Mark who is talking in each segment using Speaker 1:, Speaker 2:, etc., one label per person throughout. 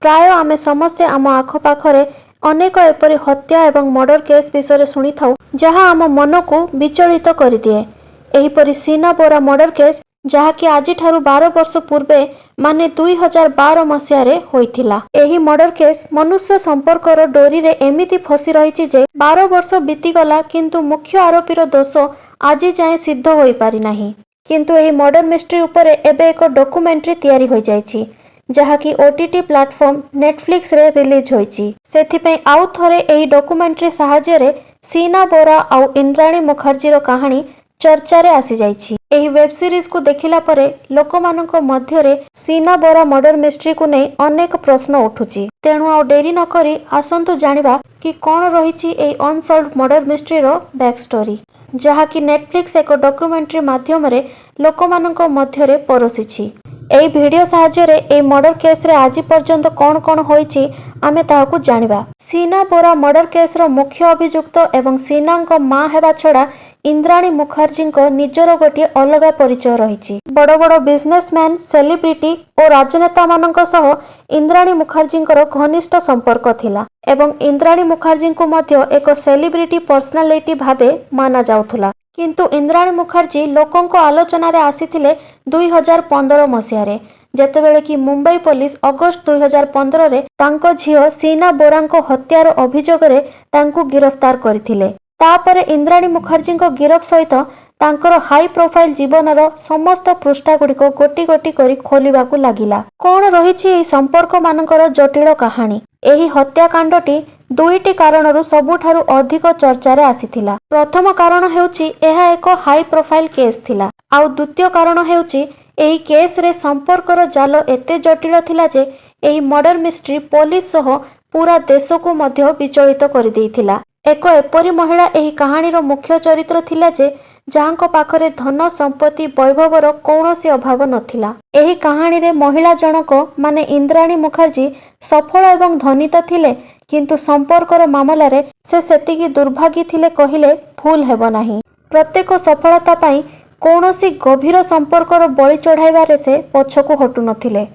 Speaker 1: प्राय आमे समस्ते आम आखपाखरे अनेक एपरी हत्या एवं मर्डर केस विषय शुणी था जहाँ आम मन को विचलित कर दिए। एहीपरि सीना बोरा मर्डर केस जहाँकि आज 12 वर्ष पूर्वे माने 2012 मसीह होइथिला। एही मर्डर केस मनुष्य संपर्कर डोरी रे एमिति फसी रही जे 12 वर्ष बीतीगला किंतु मुख्य आरोपीर दोष आज जाए सिद्ध होई पारि नाही। किंतु एही मर्डर मिस्ट्री उपरे एबे एक डॉक्यूमेंट्री तैयारी होई जायछि जहाँकि ओटीटी प्लेटफॉर्म नेटफ्लिक्स रे रिलीज होइछि। सेथिपई आउ थरे एही डॉक्यूमेंट्री सहाय्य रे सीना बोरा आउ इंद्राणी मुखर्जीर कहानी चर्चा रे आसी जाइछि। एही वेब सीरीज को देखिला परे लोकमाननक मध्यरे सीना बोरा मर्डर मिस्ट्री को नै अनेक प्रश्न उठुछि। तेणु आ डेरी न करी आसंतु जानिबा कि कोन रहिछि एही अनसॉल्व्ड मर्डर मिस्ट्री रो बैक स्टोरी जहाँकि नेटफ्लिक्स एक डॉक्यूमेंट्री माध्यम रे लोकमाननक मध्यरे परोसिछि। एही वीडियो सहाय्य रे एही मर्डर केस रे आज पर्यंत कोन कोन होइछि आमे ताहाकू जानिबा। सीना बोरा मर्डर केस रो मुख्य अभियुक्त एवं सीनांक मां हेबा छड़ा इंद्राणी मुखर्जी निजर गोटे अलग परिचय रही। बड़ बड़ बिजनेसमैन सेलिब्रिटी और राजनेता मानक सह इंद्राणी मुखर्जी घनिष्ठ संपर्क थिला एवं इंद्राणी मुखर्जी को मध्य एक सेलिब्रिटी पर्सनालिटी भाबे माना जाउथुला। किंतु इंद्राणी मुखर्जी लोकंको आलोचना रे आसीथिले 2015 मसीह रे जेतेबेले कि मुंबई पुलिस अगस्त 2015 रे तांको झियो सीना बोरांको हत्यार अभियोग रे तांको गिरफ्तार करथिले। तापरे इंद्राणी मुखर्जी गिरफ सहित तांकर हाई प्रोफाइल जीवनर समस्त पृष्ठा गुड़िक गोटी गोटी करी खोलिबाकू लागिला। कौन रहिछि एही संपर्क मानकर जटिल कहानी। एही हत्याकांडटी दुईटी कारणरू सबुठारु अधिक चर्चा रे आसीथिला। प्रथम कारण हेउछि एहा एक हाई प्रोफाइल केस थिला आउ द्वितीय कारण हेउछि एही केस रे संपर्कर जाल एते जटिल थिला जे एही मर्डर मिस्ट्री पुलिस सह पूरा देश को मध्य विचलित कर देइथिला। एक एपरी महिला एही कहानीर मुख्य चरित्र थिला जे जहाँको पाखरे धन संपत्ति वैभवर कौनसी अभाव नथिला। एही कहानी रे महिला जनक माने इंद्राणी मुखर्जी सफल एवं धनी तो थिले किंतु संपर्कर मामला रे से सेतिकी दुर्भागी थिले कहिले भूल हेबो नाही। प्रत्येक सफलता पाई कौनसी गभीर संपर्कर बळी चढ़ाइबारे से पछकू हटु नथिले।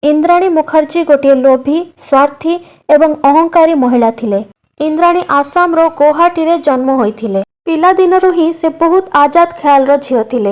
Speaker 1: इंद्राणी मुखर्जी गोटे लोभी स्वार्थी एवं अहंकारी महिला थिले। इंद्राणी आसाम रो गुवाहाटी रे जन्म होइथिले। पिला दिनरु ही से बहुत आजाद ख्याल रो झियो थिले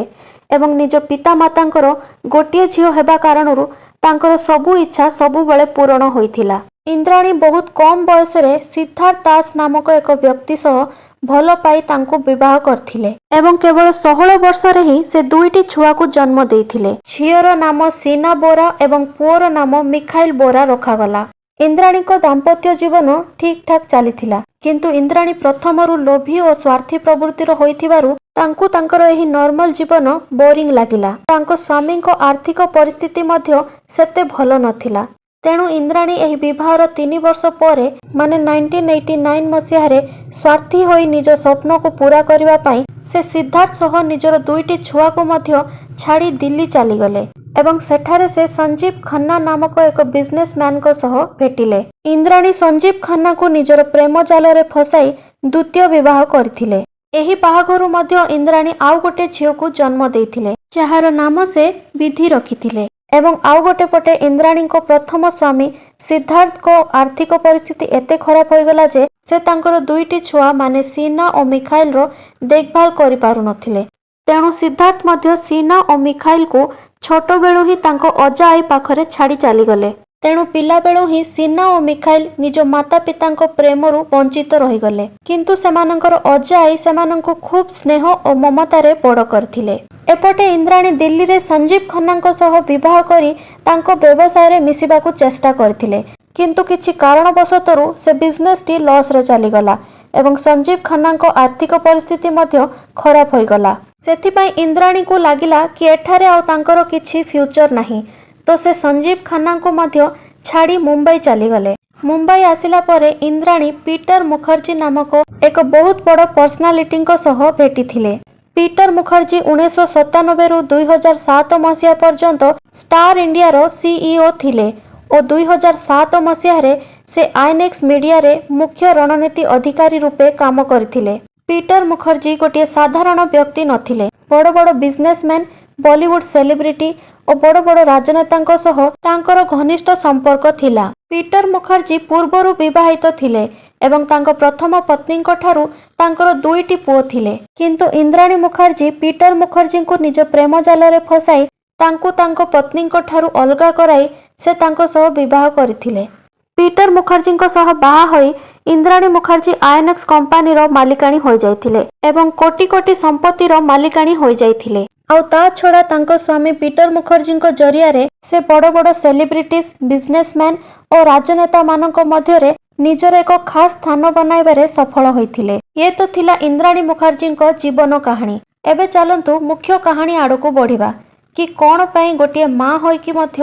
Speaker 1: एवं निज पिता मातांकर गोटिए झियो हेबा कारणरू तांकर सबु इच्छा सबु बेले पूर्ण होइथिला। इंद्राणी बहुत कम बयस रे सिद्धार्थ दास नामक एक व्यक्ति सह भल पाई तांको विवाह करथिले एवं केवल 16 वर्ष रे ही से दुईटी छुआ को जन्म देइथिले। झियोर नाम सीना बोरा एवं पुओर नाम मिखाइल बोरा रखागला। इंद्राणी को दाम्पत्य जीवन ठीक ठाक चलीथिला किंतु इंद्राणी प्रथमरु लोभी और स्वार्थी प्रवृत्तिर होइथिबारु तांको तांकर एही नॉर्मल जीवन बोरिंग लागिला। तांको स्वामी को आर्थिक परिस्थिति मध्य सेते भल नथिला। तेणु इंद्राणी एही विवाहर 3 वर्ष परे माने 1989 मसीह रे स्वार्थी होई निज स्वप्न को पूरा करिवा पाई से सिद्धार्थ सह निजर दुईटी छुआ को मध्य छाड़ी दिल्ली चली गले एवं सेठारे से संजीव खन्ना नामक एक बिजनेसमैन को सह भेटिले। इंद्राणी संजीव खन्ना को निजर प्रेम जाल रे फसाई द्वितीय विवाह करथिले। एही बाहाघरु मध्य इंद्राणी आउ गोटे झियो को जन्म देइथिले जहार नाम से विधि रखिथिले एवं आउ गोटे पटे इंद्राणी को प्रथम स्वामी सिद्धार्थ को आर्थिक परिस्थिति एते खराब हो गला जे से तांकर दुईटी छुआ माने सीना और मिखाइल रो देखभाल करि पारु नथिले। तेणु सिद्धार्थ मध्य सीना और मिखाइल को छोट बेलू ही तांको अजा आई पाखरे छाड़ी चली गले। तेणु पिला बेलू ही सीना और मिखाइल निज माता पिता प्रेमरू वंचित रही गले किंतु सेमानंकर अजा आई सेमानंको खूब स्नेह और ममतारे बड़ करथिले। एपटे इंद्राणी दिल्ली रे संजीव खन्ना सह विवाह करी तांको व्यवसाय रे मिसिबाकू चेष्टा करथिले किंतु किछि कारणवशतरू से बिजनेस टी लॉस रे चली गला एवं संजीव खन्ना को आर्थिक परिस्थिति मध्य खराब होई गला। सेथिपाई इंद्राणी को लागिला कि एठारे आउ तांकर किछि फ्यूचर नाही तो से संजीव खन्ना को मध्य छाड़ी मुंबई चली गले। मुंबई आसिला परे इंद्राणी पीटर मुखर्जी नामक एक बहुत बड़ पर्सनालिटी सह भेटिथिले। पीटर मुखर्जी 1997 रु 2007 मसीहा पर्यंत स्टार इंडिया रो सीईओ थिले और 2007 मसीहा रे से आईनेक्स मीडिया रे मुख्य रणनीति अधिकारी रूपे काम करथिले। पीटर मुखर्जी गोटे साधारण व्यक्ति नथिले। बड़ बड़ बिजनेसमैन बॉलीवुड सेलिब्रिटी ଓ ବଡ଼ ବଡ଼ ରାଜନେତାଙ୍କ ସହ ତାଙ୍କର ଘନିଷ୍ଠ ସମ୍ପର୍କ ଥିଲା। ପିଟର ମୁଖାର୍ଜୀ ପୂର୍ବରୁ ବିବାହିତ ଥିଲେ ଏବଂ ତାଙ୍କ ପ୍ରଥମ ପତ୍ନୀଙ୍କ ଠାରୁ ତାଙ୍କର 2ଟି ପୁଅ ଥିଲେ। କିନ୍ତୁ ଇନ୍ଦ୍ରାଣୀ ମୁଖାର୍ଜୀ ପିଟର ମୁଖାର୍ଜୀଙ୍କୁ ନିଜ ପ୍ରେମ ଜାଲରେ ଫସାଇ ତାଙ୍କୁ ତାଙ୍କ ପତ୍ନୀଙ୍କ ଠାରୁ ଅଲଗା କରାଇ ସେ ତାଙ୍କ ସହ ବିବାହ କରିଥିଲେ। ପିଟର ମୁଖାର୍ଜୀଙ୍କ ସହ ବାହା ହୋଇ ଇନ୍ଦ୍ରାଣୀ ମୁଖାର୍ଜୀ ଆଇଏନଏକ୍ସ କମ୍ପାନୀର ମାଲିକାଣୀ ହୋଇଯାଇଥିଲେ ଏବଂ କୋଟି କୋଟି ସମ୍ପତ୍ତିର ମାଲିକାଣୀ ହୋଇଯାଇଥିଲେ। ଆଉ ତା ଛଡ଼ା ତାଙ୍କ ସ୍ୱାମୀ ପିଟର ମୁଖାର୍ଜୀଙ୍କ ଜରିଆରେ ସେ ବଡ଼ ବଡ଼ ସେଲିବ୍ରିଟିଜ୍, ବିଜନେସମ୍ୟାନ୍ ଓ ରାଜନେତାମାନଙ୍କ ମଧ୍ୟରେ ନିଜର ଏକ ଖାସ୍ ସ୍ଥାନ ବନାଇବାରେ ସଫଳ ହୋଇଥିଲେ। ଇଏ ତ ଥିଲା ଇନ୍ଦ୍ରାଣୀ ମୁଖାର୍ଜୀଙ୍କ ଜୀବନ କାହାଣୀ। ଏବେ ଚାଲନ୍ତୁ ମୁଖ୍ୟ କାହାଣୀ ଆଡ଼କୁ ବଢ଼ିବା କି କ'ଣ ପାଇଁ ଗୋଟିଏ ମା ହୋଇକି ମଧ୍ୟ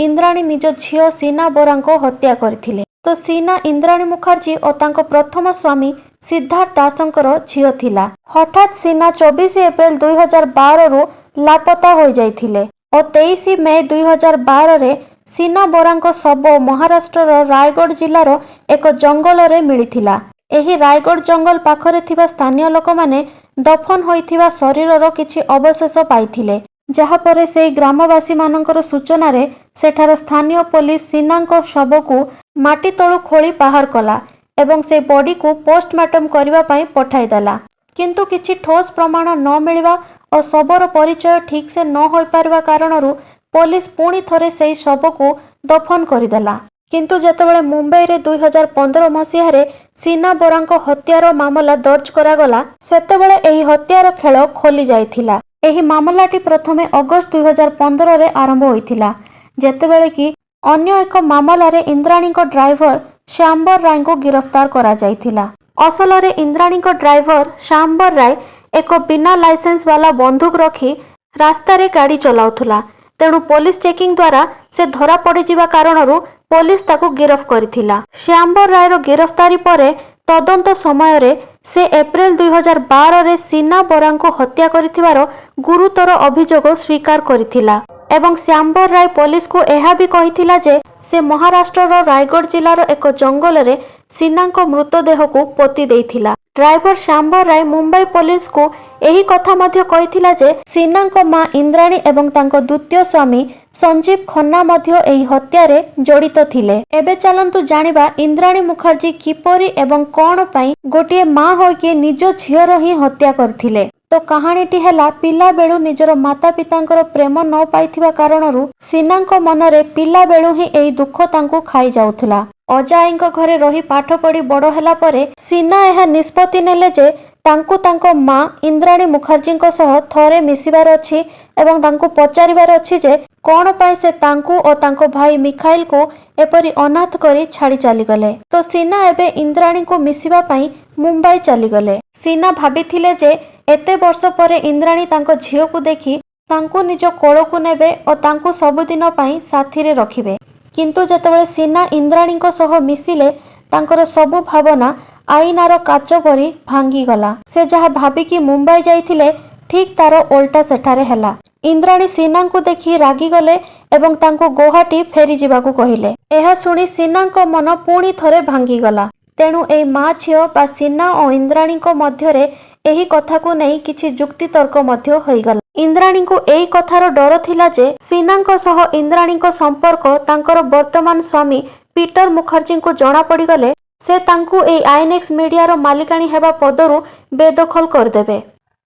Speaker 1: ଇନ୍ଦ୍ରାଣୀ ନିଜ ଝିଅ ସୀନା ବୋରାଙ୍କୁ ହତ୍ୟା କରିଥିଲେ। ତ ସୀନା ଇନ୍ଦ୍ରାଣୀ ମୁଖାର୍ଜୀ ଓ ତାଙ୍କ ପ୍ରଥମ ସ୍ୱାମୀ ସିଦ୍ଧାର୍ଥ ଦାସଙ୍କର ଝିଅ ଥିଲା। ହଠାତ୍ ସୀନା 24 ଏପ୍ରିଲ 2012ରୁ ଲାପତା ହୋଇଯାଇଥିଲେ ଓ 23 ମେ 2012ରେ ସୀନା ବୋରାଙ୍କ ଶବ ମହାରାଷ୍ଟ୍ରର ରାୟଗଡ଼ ଜିଲ୍ଲାର ଏକ ଜଙ୍ଗଲରେ ମିଳିଥିଲା। ଏହି ରାୟଗଡ଼ ଜଙ୍ଗଲ ପାଖରେ ଥିବା ସ୍ଥାନୀୟ ଲୋକମାନେ ଦଫନ ହୋଇଥିବା ଶରୀରର କିଛି ଅବଶେଷ ପାଇଥିଲେ, ଯାହାପରେ ସେହି ଗ୍ରାମବାସୀମାନଙ୍କର ସୂଚନାରେ ସେଠାର ସ୍ଥାନୀୟ ପୋଲିସ ସୀନାଙ୍କ ଶବକୁ ମାଟି ତଳୁ ଖୋଳି ବାହାର କଲା ଏବଂ ସେ ବଡିକୁ ପୋଷ୍ଟମର୍ଟମ କରିବା ପାଇଁ ପଠାଇଦେଲା। କିନ୍ତୁ କିଛି ଠୋସ୍ ପ୍ରମାଣ ନ ମିଳିବା ଓ ଶବର ପରିଚୟ ଠିକ୍ସେ ନ ହୋଇପାରିବା କାରଣରୁ ପୋଲିସ ପୁଣି ଥରେ ସେହି ଶବକୁ ଦଫନ କରିଦେଲା। କିନ୍ତୁ ଯେତେବେଳେ ମୁମ୍ବାଇରେ 2015 ମସିହାରେ ସୀନା ବୋରାଙ୍କ ହତ୍ୟାର ମାମଲା ଦର୍ଜ କରାଗଲା, ସେତେବେଳେ ଏହି ହତ୍ୟାର ଖେଳ ଖୋଲି ଯାଇଥିଲା। ଏହି ମାମଲାଟି ପ୍ରଥମେ ଅଗଷ୍ଟ 2015ରେ ଆରମ୍ଭ ହୋଇଥିଲା, ଯେତେବେଳେ କି ଅନ୍ୟ ଏକ ମାମଲାରେ ଇନ୍ଦ୍ରାଣୀଙ୍କ ଡ୍ରାଇଭର ଶ୍ୟାମ୍ବର ରାୟଙ୍କୁ ଗିରଫଦାର କରାଯାଇଥିଲା। ଅସଲରେ ଇନ୍ଦ୍ରାଣୀଙ୍କ ଡ୍ରାଇଭର ଶ୍ୟାମ୍ବର ରାୟ ଏକ ବିନା ଲାଇସେନ୍ସ ବାଲା ବନ୍ଧୁକ ରଖି ରାସ୍ତାରେ ଗାଡ଼ି ଚଲାଉଥିଲା। ତେଣୁ ପୋଲିସ ଚେକିଂ ଦ୍ୱାରା ସେ ଧରା ପଡ଼ିଯିବା କାରଣରୁ ପୋଲିସ ତାକୁ ଗିରଫ କରିଥିଲା। ଶ୍ୟାମ୍ବର ରାୟର ଗିରଫଦାରୀ ପରେ ତଦନ୍ତ ସମୟରେ ସେ ଏପ୍ରିଲ 2012ରେ ସୀନା ବୋରାଙ୍କୁ ହତ୍ୟା କରିଥିବାର ଗୁରୁତର ଅଭିଯୋଗ ସ୍ୱୀକାର କରିଥିଲା ଏବଂ ଶ୍ୟାମ୍ବର ରାୟ ପୋଲିସକୁ ଏହା ବି କହିଥିଲା ଯେ ସେ ମହାରାଷ୍ଟ୍ରର ରାୟଗଡ଼ ଜିଲ୍ଲାର ଏକ ଜଙ୍ଗଲରେ ସୀନାଙ୍କ ମୃତଦେହକୁ ପୋତି ଦେଇଥିଲା। ଡ୍ରାଇଭର ଶ୍ୟାମ୍ବର ରାୟ ମୁମ୍ବାଇ ପୋଲିସକୁ ଏହି କଥା ମଧ୍ୟ କହିଥିଲା ଯେ ସୀନାଙ୍କ ମା ଇନ୍ଦ୍ରାଣୀ ଏବଂ ତାଙ୍କ ଦ୍ୱିତୀୟ ସ୍ୱାମୀ ସଞ୍ଜୀବ ଖନ୍ନା ମଧ୍ୟ ଏହି ହତ୍ୟାରେ ଜଡ଼ିତ ଥିଲେ। ଏବେ ଚାଲନ୍ତୁ ଜାଣିବା ଇନ୍ଦ୍ରାଣୀ ମୁଖାର୍ଜୀ କିପରି ଏବଂ କ'ଣ ପାଇଁ ଗୋଟିଏ ମା ହୋଇକି ନିଜ ଝିଅର ହିଁ ହତ୍ୟା କରିଥିଲେ। ତ କାହାଣୀଟି ହେଲା, ପିଲାବେଳୁ ନିଜର ମାତା ପିତାଙ୍କର ପ୍ରେମ ନ ପାଇଥିବା କାରଣରୁ ସୀନାଙ୍କ ମନରେ ପିଲାବେଳୁ ହିଁ ଏହି ଦୁଃଖ ତାଙ୍କୁ ଖାଇଯାଉଥିଲା। ଅଜା ଆଈଙ୍କ ଘରେ ରହି ପାଠ ପଢ଼ି ବଡ଼ ହେଲା ପରେ ସୀନା ଏହା ନିଷ୍ପତ୍ତି ନେଲେ ଯେ ତାଙ୍କୁ ତାଙ୍କ ମା ଇନ୍ଦ୍ରାଣୀ ମୁଖାର୍ଜୀଙ୍କ ସହ ଥରେ ମିଶିବାର ଅଛି ଏବଂ ତାଙ୍କୁ ପଚାରିବାର ଅଛି ଯେ କ'ଣ ପାଇଁ ସେ ତାଙ୍କୁ ଓ ତାଙ୍କ ଭାଇ ମିଖାଇଲକୁ ଏପରି ଅନାଥ କରି ଛାଡ଼ି ଚାଲିଗଲେ। ତ ସୀନା ଏବେ ଇନ୍ଦ୍ରାଣୀଙ୍କୁ ମିଶିବା ପାଇଁ ମୁମ୍ବାଇ ଚାଲିଗଲେ। ସୀନା ଭାବିଥିଲେ ଯେ ଏତେ ବର୍ଷ ପରେ ଇନ୍ଦ୍ରାଣୀ ତାଙ୍କ ଝିଅକୁ ଦେଖି ତାଙ୍କୁ ନିଜ କୋଳକୁ ନେବେ ଓ ତାଙ୍କୁ ସବୁଦିନ ପାଇଁ ସାଥିରେ ରଖିବେ। କିନ୍ତୁ ଯେତେବେଳେ ସୀନା ଇନ୍ଦ୍ରାଣୀଙ୍କ ସହ ମିଶିଲେ, ତାଙ୍କର ସବୁ ଭାବନା ଆଇନାର କାଚ ପରି ଭାଙ୍ଗିଗଲା। ସେ ଯାହା ଭାବିକି ମୁମ୍ବାଇ ଯାଇଥିଲେ, ଠିକ୍ ତାର ଓଲଟା ସେଠାରେ ହେଲା। ଇନ୍ଦ୍ରାଣୀ ସୀନାଙ୍କୁ ଦେଖି ରାଗିଗଲେ ଏବଂ ତାଙ୍କୁ ଗୌହାଟୀ ଫେରିଯିବାକୁ କହିଲେ। ଏହା ଶୁଣି ସୀନାଙ୍କ ମନ ପୁଣି ଥରେ ଭାଙ୍ଗିଗଲା। ତେଣୁ ଏହି ମା ଝିଅ ବା ସୀନା ଓ ଇନ୍ଦ୍ରାଣୀଙ୍କ ମଧ୍ୟରେ ଏହି କଥାକୁ ନେଇ କିଛି ଯୁକ୍ତିତର୍କ ମଧ୍ୟ ହୋଇଗଲା। ଇନ୍ଦ୍ରାଣୀଙ୍କୁ ଏହି କଥାର ଡର ଥିଲା ଯେ ସୀନାଙ୍କ ସହ ଇନ୍ଦ୍ରାଣୀଙ୍କ ସମ୍ପର୍କ ତାଙ୍କର ବର୍ତ୍ତମାନ ସ୍ୱାମୀ ପିଟର ମୁଖାର୍ଜୀଙ୍କୁ ଜଣାପଡ଼ିଗଲେ ସେ ତାଙ୍କୁ ଏହି ଆଇଏନଏକ୍ସ ମିଡ଼ିଆର ମାଲିକାଣୀ ହେବା ପଦରୁ ବେଦଖଲ କରିଦେବେ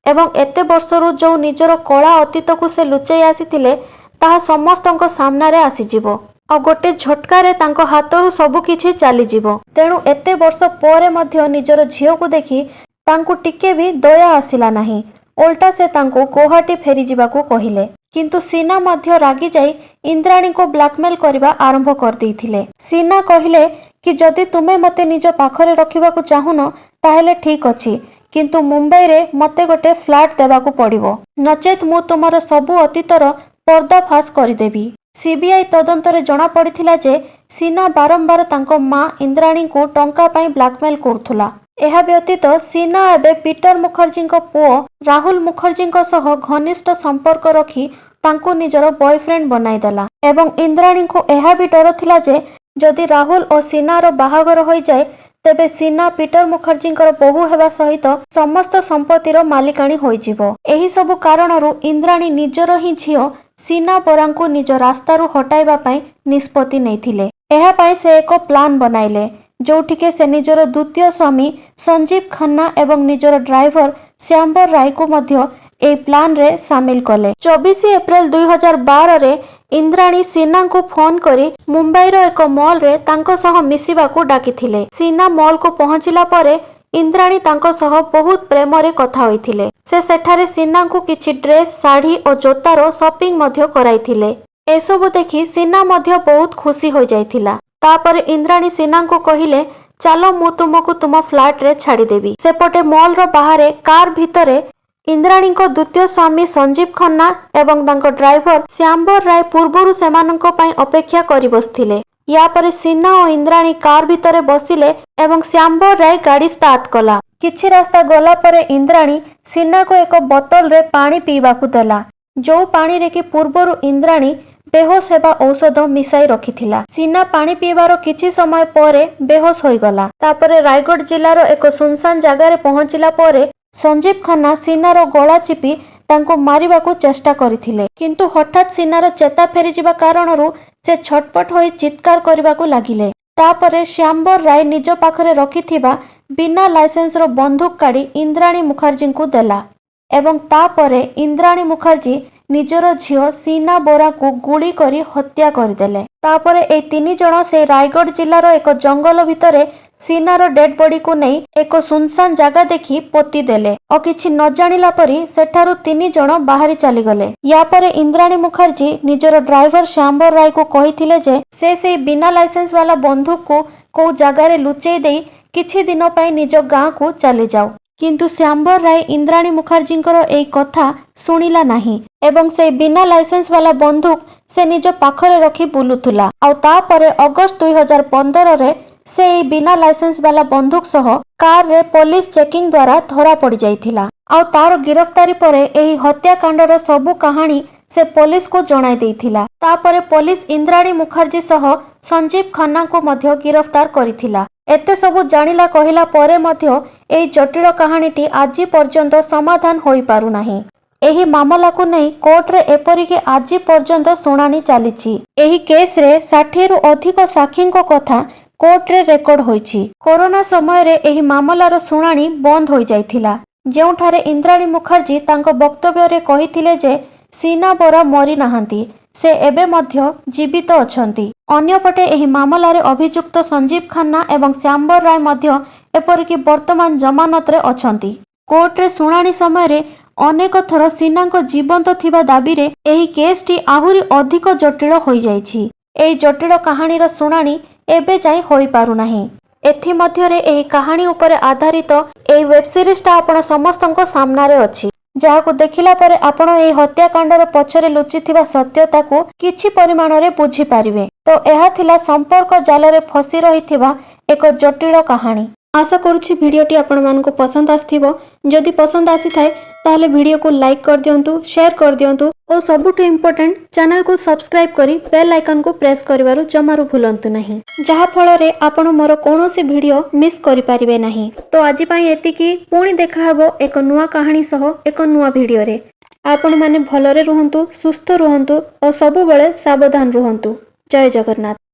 Speaker 1: ଏବଂ ଏତେ ବର୍ଷରୁ ଯେଉଁ ନିଜର କଳା ଅତୀତକୁ ସେ ଲୁଚାଇ ଆସିଥିଲେ ତାହା ସମସ୍ତଙ୍କ ସାମ୍ନାରେ ଆସିଯିବ ଆଉ ଗୋଟେ ଝଟକାରେ ତାଙ୍କ ହାତରୁ ସବୁକିଛି ଚାଲିଯିବ। ତେଣୁ ଏତେ ବର୍ଷ ପରେ ମଧ୍ୟ ନିଜର ଝିଅକୁ ଦେଖି ତାଙ୍କୁ ଟିକେ ବି ଦୟା ଆସିଲା ନାହିଁ। ଓଲଟା ସେ ତାଙ୍କୁ ଗୌହାଟୀ ଫେରିଯିବାକୁ କହିଲେ। କିନ୍ତୁ ସୀନା ମଧ୍ୟ ରାଗିଯାଇ ଇନ୍ଦ୍ରାଣୀଙ୍କୁ ବ୍ଲାକମେଲ କରିବା ଆରମ୍ଭ କରିଦେଇଥିଲେ। ସୀନା କହିଲେ କି ଯଦି ତୁମେ ମୋତେ ନିଜ ପାଖରେ ରଖିବାକୁ ଚାହୁଁନ ତାହେଲେ ଠିକ୍ ଅଛି, କିନ୍ତୁ ମୁମ୍ବାଇରେ ମୋତେ ଗୋଟେ ଫ୍ଲାଟ୍ ଦେବାକୁ ପଡ଼ିବ, ନଚେତ୍ ମୁଁ ତୁମର ସବୁ ଅତୀତର ପର୍ଦ୍ଦାଫାଶ କରିଦେବି। ସିବିଆଇ ତଦନ୍ତରେ ଜଣାପଡ଼ିଥିଲା ଯେ ସୀନା ବାରମ୍ବାର ତାଙ୍କ ମା ଇନ୍ଦ୍ରାଣୀଙ୍କୁ ଟଙ୍କା ପାଇଁ ବ୍ଲାକମେଲ କରୁଥିଲା। ଏହା ବ୍ୟତୀତ ସୀନା ଏବେ ପିଟର ମୁଖାର୍ଜୀଙ୍କ ପୁଅ ରାହୁଲ ମୁଖାର୍ଜୀଙ୍କ ସହ ଘନିଷ୍ଠ ସମ୍ପର୍କ ରଖି ତାଙ୍କୁ ନିଜର ବୟଫ୍ରେଣ୍ଡ ବନାଇଦେଲା ଏବଂ ଇନ୍ଦ୍ରାଣୀଙ୍କୁ ଏହା ବି ଡର ଥିଲା ଯେ ଯଦି ରାହୁଲ ଓ ସୀନାର ବାହାଘର ହୋଇଯାଏ ତେବେ ସୀନା ପିଟର ମୁଖାର୍ଜୀଙ୍କର ବୋହୂ ହେବା ସହିତ ସମସ୍ତ ସମ୍ପତ୍ତିର ମାଲିକାଣୀ ହୋଇଯିବ। ଏହି ସବୁ କାରଣରୁ ଇନ୍ଦ୍ରାଣୀ ନିଜର ହିଁ ଝିଅ सीना बोरांकु निज रास्तारू हटाइबा पई निष्पत्ति नैथिले। एहा पई से एक प्लान बनाइले जोठिके से निजर द्वितीय स्वामी संजीव खन्ना एवं निजर ड्राइवर श्यामबर राय को मध्य ए प्लान रे सामिल कले। 24 एप्रिल 2012 रे इंद्राणी सीना को फोन करी मुंबईर एक मॉल रे तांको सह मिसिबाकू डाकिथिले। सीना मॉल को पहुंचिला परे इंद्राणी तांको सह बहुत प्रेम रे कथा होइथिले। से सेठारे सीना को किछि ड्रेस साड़ी और जोतारो शॉपिंग मध्य कराइथिले। एसबु देखि सीना मध्य बहुत खुशी हो जाइथिला। तापरे इंद्राणी सीना को कहिले चलो मु तुमको तुम फ्लैट रे छाड़ी देबी। सेपटे मॉल रो बाहरे कार भितरे इंद्राणी को द्वितीय स्वामी संजीव खन्ना एवं तांको ड्राइवर श्यामबर राय पूर्वरु सेमानंको पई अपेक्षा करि बसथिले। या परे सीना और इंद्राणी कार भितरे बसिले एवं श्यामबर राय गाड़ी स्टार्ट कला। किछि रास्ता गला परे इंद्राणी सीना को एक बोतल रे पानी पीबाकू देला, जो पानी रे कि पूर्वरु इंद्राणी बेहोश हेबा औषध मिसाई रखिथिला। सीना पानी पीबार किछि समय परे बेहोश होइगला। तापरे रायगढ़ जिल्लार एक सुनसान जगार पहुंचिला परे संजीव खन्ना सीनार गला चिपी तांको मारिबाकू चेष्टा करिथिले, किंतु हठात सीनार चेता फेरी जिबा कारणरू से छटपट होई चित्कार करिबाकू लागिले। तापरे श्यामबर राय निज पाखरे रखिथिबा बिना लाइसेंस रो बंदूक काढ़ी इंद्राणी मुखर्जी को देला एवं तापरे इंद्राणी मुखर्जी निजर झियो सीना बोरा को गुली करी हत्या करदेले। तापरे ए 3 जण से रायगढ़ जिल्लार एक जंगल भितरे सीनार डेड बॉडी को नहीं एक सुनसान जगह देखि पोती देले और किछि न जानिला परी सेठारु 3 जण बाहरी चली गले। या परे इंद्राणी मुखर्जी निजर ड्राइवर श्यामबर राय को कहिथिले जे से बिना लाइसेंस वाला बंदूक को को जगार लुचेई देई किछि दिन पई निज गाँ को चली जाओ। किंतु श्यामबर राय इंद्राणी मुखर्जींकर एई कथा सुनिला नाही एवं से बिना लाइसेंस वाला बंदूक से निज पाखरे रखी बुलुथुला। आउ तापरे अगस्त 2015 रे से बिना लाइसेंस वाला बंदूक सह कार रे पुलिस चेकिंग द्वारा धरा पड़ जाइथिला। आउ तार गिरफ्तारी परे एही हत्याकांडर सबु कहानी से पुलिस को जणाई देइथिला। तापरे पुलिस इंद्राणी मुखर्जी सह संजीव खन्ना को मध्य गिरफ्तार करिथिला। एते सबु जानिला कहिला परे मध्य एही जटिल कहानीटी आज पर्यंत समाधान होई पारु नाही। एही मामला को नहीं कोर्ट रे एपरिके आज पर्यंत सुनानी चलीची। एही केस रे 60 रु अधिक साक्षी कथा कोर्ट रे रेकर्ड होईची। कोरोना समय रे एही मामलार सुनानी बंद होई जाइथिला, जेउठारे इंद्राणी मुखर्जी तांको वक्तव्य रे कहिथिले जे सीना बोरा मरी नाहांती, से एबे मध्य जीवित अछंती। अन्यपटे एही मामलारे अभियुक्त संजीव खन्ना एवं श्यामबर राय मध्य एपरिकी वर्तमान जमानत रे अछंती। कोर्ट रे सुनानी समय रे अनेक थर सीनांको जीवंत थिबा दाबी रे एही केसटी आहुरी अधिक जटिल होई जाइछि। एही जटिल कहानीर सुनानी एबे जाई होई पारु नाही। एथि मध्यरे एही कहानी उपरे आधारित एही वेब सीरीजटा आपण समस्तंको सामनारे अछि, जहाकु देखिला परे आपण एही हत्याकांडर पछरे लुचिथिबा सत्यता को किछि परिमाण रे बुझी पारिबे। तो एहा थिला संपर्क जालरे फसी रहिथिबा एक जटिल कहानी। आशा करुछि भिडियोटी आपण मानको पसंद आस्थिबो। जदि पसंद आसी थाए ताहले भिडियो को लाइक कर दियंतु, शेयर कर दियंतु और सबुठु इम्पोर्टेंट चैनल को सब्सक्राइब करी बेल आइकन को प्रेस करिवारु जमारु भूलंतु नाही, जहा फल रे आपण मोर कोनोसी भिडियो मिस करि पारिबे नाही। तो आज पई एतिकी, पुणी देखा हबो एक नुवा कहानी सह एक नुवा भिडियो रे। आपण माने भलरे रुहंतु, सुस्थ रुहंतु और सबु बेले सावधान रुहंतु। जय जगन्नाथ।